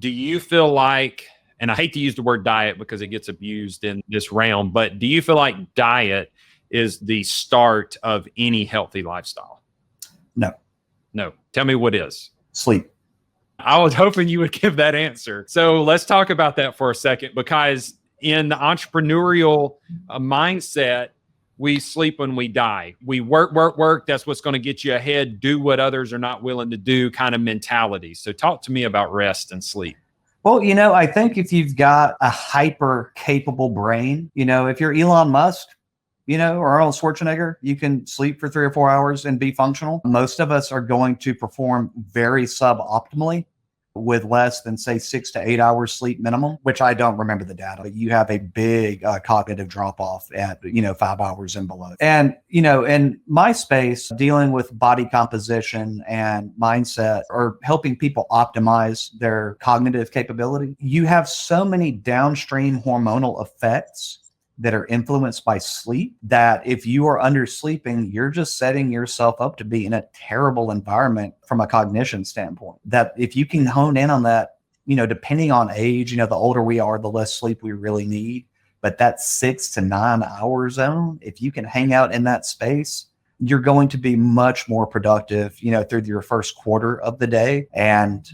do you feel like, and I hate to use the word diet because it gets abused in this realm, but do you feel like diet is the start of any healthy lifestyle? No. No. Tell me what is. Sleep. I was hoping you would give that answer. So let's talk about that for a second, because in the entrepreneurial mindset, we sleep when we die. We work. That's what's going to get you ahead. Do what others are not willing to do kind of mentality. So talk to me about rest and sleep. Well, I think if you've got a hyper capable brain, if you're Elon Musk, or Arnold Schwarzenegger, you can sleep for 3 or 4 hours and be functional. Most of us are going to perform very suboptimally with less than, say, 6 to 8 hours sleep minimum, which I don't remember the data, but you have a big cognitive drop off at, 5 hours and below. And, in my space, dealing with body composition and mindset or helping people optimize their cognitive capability, you have so many downstream hormonal effects that are influenced by sleep that if you are undersleeping, you're just setting yourself up to be in a terrible environment from a cognition standpoint. That if you can hone in on that, depending on age, the older we are, the less sleep we really need. But that 6 to 9 hour zone, if you can hang out in that space, you're going to be much more productive, through your first quarter of the day. And,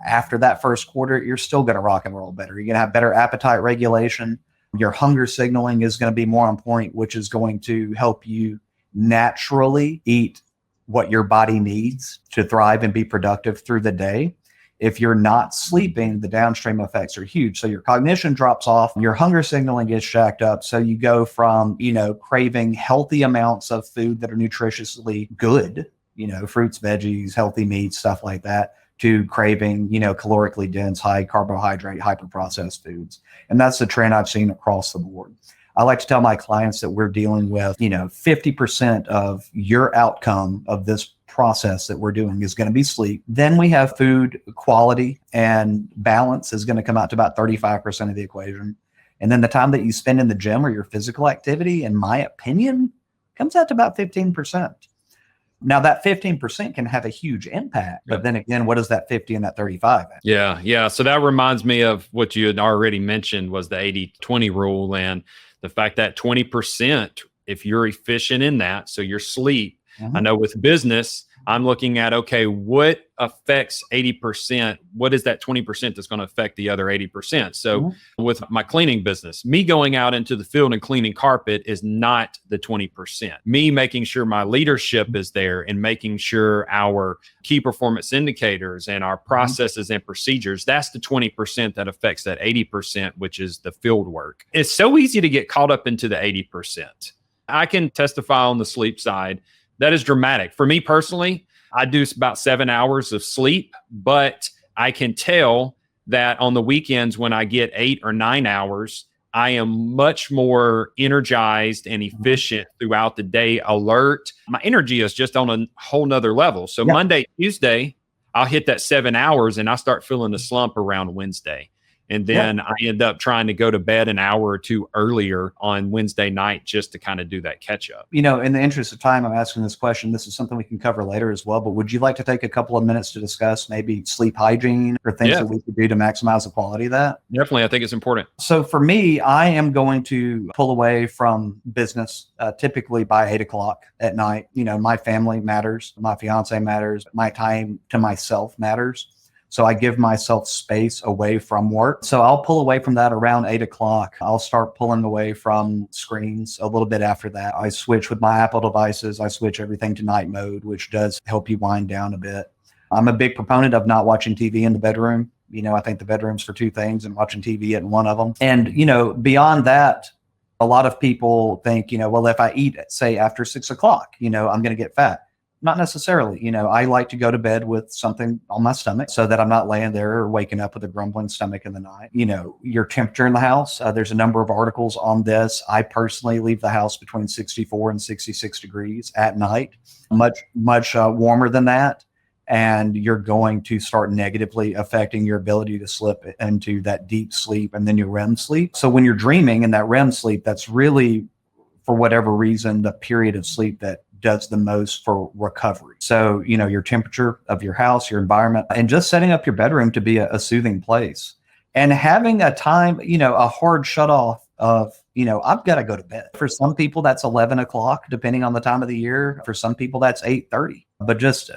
after that first quarter, you're still going to rock and roll better. You're going to have better appetite regulation. Your hunger signaling is going to be more on point, which is going to help you naturally eat what your body needs to thrive and be productive through the day. If you're not sleeping, the downstream effects are huge. So your cognition drops off, your hunger signaling gets jacked up. So you go from, craving healthy amounts of food that are nutritiously good, fruits, veggies, healthy meats, stuff like that, to craving, calorically dense, high carbohydrate, hyper-processed foods. And that's the trend I've seen across the board. I like to tell my clients that we're dealing with, 50% of your outcome of this process that we're doing is going to be sleep. Then we have food quality and balance is going to come out to about 35% of the equation. And then the time that you spend in the gym or your physical activity, in my opinion, comes out to about 15%. Now that 15% can have a huge impact, but then again, what is that 50 and that 35? Yeah. So that reminds me of what you had already mentioned was the 80-20 rule, and the fact that 20%, if you're efficient in that, so your sleep, I know with business, I'm looking at, okay, what affects 80%? What is that 20% that's going to affect the other 80%? So with my cleaning business, me going out into the field and cleaning carpet is not the 20%. Me making sure my leadership is there and making sure our key performance indicators and our processes and procedures, that's the 20% that affects that 80%, which is the field work. It's so easy to get caught up into the 80%. I can testify on the sleep side. That is dramatic. For me personally, I do about 7 hours of sleep, but I can tell that on the weekends when I get 8 or 9 hours, I am much more energized and efficient throughout the day, alert. My energy is just on a whole nother level. So Monday, Tuesday, I'll hit that 7 hours and I start feeling the slump around Wednesday. And then I end up trying to go to bed an hour or two earlier on Wednesday night just to kind of do that catch up. In the interest of time, I'm asking this question. This is something we can cover later as well. But would you like to take a couple of minutes to discuss maybe sleep hygiene or things that we could do to maximize the quality of that? Definitely. I think it's important. So for me, I am going to pull away from business typically by 8 o'clock at night. My family matters. My fiance matters. My time to myself matters. So I give myself space away from work. So I'll pull away from that around 8 o'clock. I'll start pulling away from screens a little bit after that. I switch with my Apple devices. I switch everything to night mode, which does help you wind down a bit. I'm a big proponent of not watching TV in the bedroom. I think the bedroom's for two things and watching TV isn't one of them. And, beyond that, a lot of people think, well, if I eat, say, after 6 o'clock, I'm going to get fat. Not necessarily. I like to go to bed with something on my stomach so that I'm not laying there or waking up with a grumbling stomach in the night. Your temperature in the house, there's a number of articles on this. I personally leave the house between 64 and 66 degrees at night, much warmer than that. And you're going to start negatively affecting your ability to slip into that deep sleep and then your REM sleep. So when you're dreaming in that REM sleep, that's really, for whatever reason, the period of sleep that does the most for recovery. So, your temperature of your house, your environment, and just setting up your bedroom to be a soothing place. And having a time, a hard shut off of, I've got to go to bed. For some people, that's 11 o'clock, depending on the time of the year. For some people, that's 8:30. But just,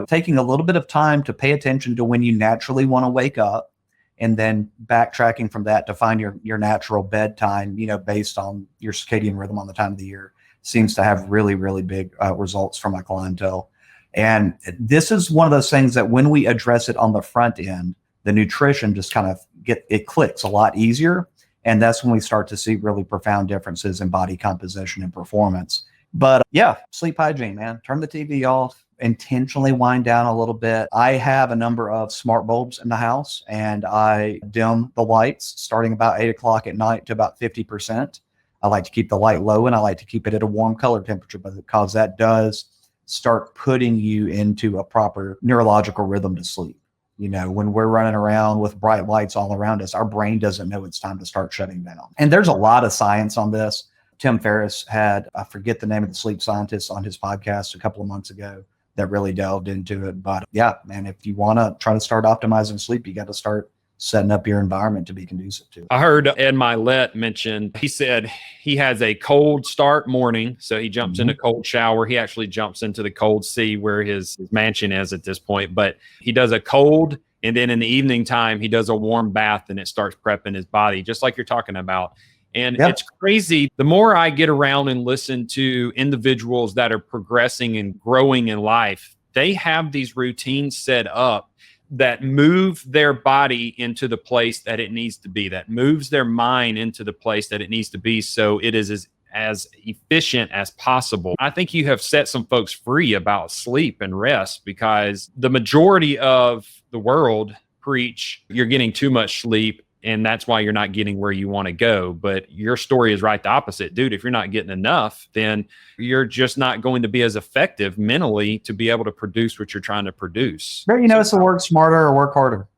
taking a little bit of time to pay attention to when you naturally want to wake up, and then backtracking from that to find your natural bedtime, based on your circadian rhythm on the time of the year, seems to have really, really big results for my clientele. And this is one of those things that when we address it on the front end, the nutrition just kind of it clicks a lot easier. And that's when we start to see really profound differences in body composition and performance. But yeah, sleep hygiene, man. Turn the TV off, intentionally wind down a little bit. I have a number of smart bulbs in the house, and I dim the lights starting about 8 o'clock at night to about 50%. I like to keep the light low, and I like to keep it at a warm color temperature because that does start putting you into a proper neurological rhythm to sleep. When we're running around with bright lights all around us, our brain doesn't know it's time to start shutting down. And there's a lot of science on this. Tim Ferriss had, I forget the name of the sleep scientist on his podcast a couple of months ago that really delved into it. But yeah, man, if you want to try to start optimizing sleep, you got to start setting up your environment to be conducive to it. I heard Ed Milet mention, he said he has a cold start morning. So he jumps in a cold shower. He actually jumps into the cold sea where his mansion is at this point, but he does a cold, and then in the evening time, he does a warm bath, and it starts prepping his body, just like you're talking about. And it's crazy. The more I get around and listen to individuals that are progressing and growing in life, they have these routines set up that move their body into the place that it needs to be, that moves their mind into the place that it needs to be. So it is as efficient as possible. I think you have set some folks free about sleep and rest, because the majority of the world preach you're getting too much sleep, and that's why you're not getting where you want to go. But your story is right the opposite, dude. If you're not getting enough, then you're just not going to be as effective mentally to be able to produce what you're trying to produce. But, it's to work smarter or work harder.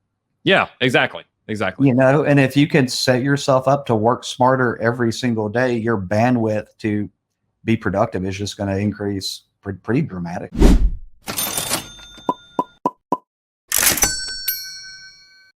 Yeah, exactly. And if you can set yourself up to work smarter every single day, your bandwidth to be productive is just going to increase pretty dramatically.